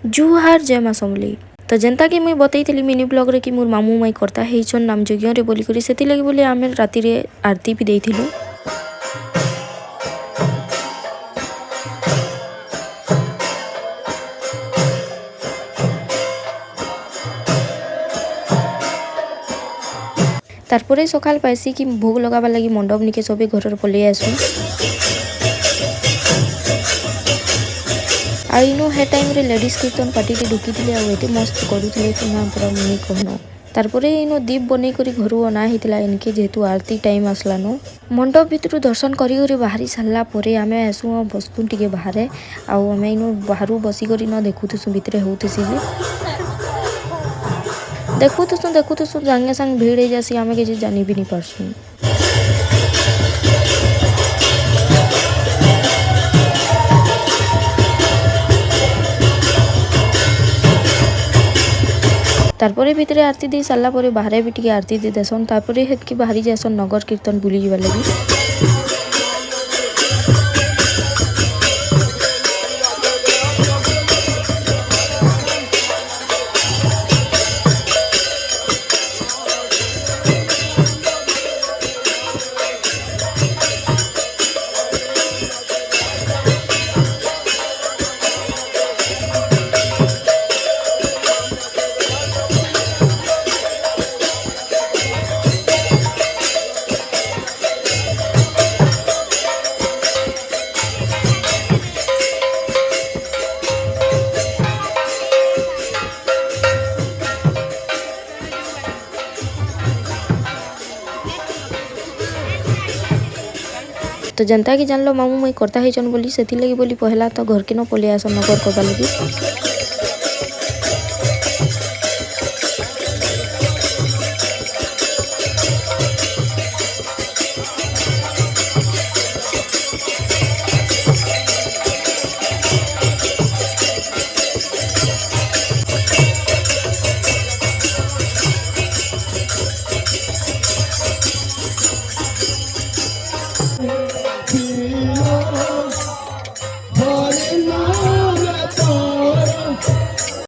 जुहार जय माँ समली। तो जेनता कि मुई बतईली मिनी ब्लॉग रे कि मोर मामू माई करता हेइछन नाम यज्ञ रे बोली करी सेति लगी बोली आमे राति रे आरती भी देइथिलु। तारपरे सकाल पाइसी कि भोग लगाबार लगी मंडप निके सबे घर पलि आसु। आईनो हे टाइम रे लेडीज कीर्तन पार्टी रे ढुकी थिले आ एते मस्त करूथिले कि ना पूरा मुई कहनो। तारपरे इनो दीप बनै करी घरु अना हितला इनके जेतु आरती टाइम आसलानो। मंडप भितरु दर्शन करी करी बाहरी सारला परे आमे आसु बसतु टिके बाहरे आउ आमे इनो बाहरु बसी करी न देखुथुसु भितरे होउथिसी जे देखुथुसु संगे संग भीड़ हे जासी आमे के जानि भी नहीं पारसु। तारपरे भितरे आरती दे सारला परे बाहरे भी टिके आरती दे देसन तारपरे हेतकी बाहरी जासन नगर कीर्तन बुली जिबार लगी। तो जनता कि जानलो मामू माई करता है बोली से लगी बोली पहला तो घर के न पलि आसन नगर करवा लगी।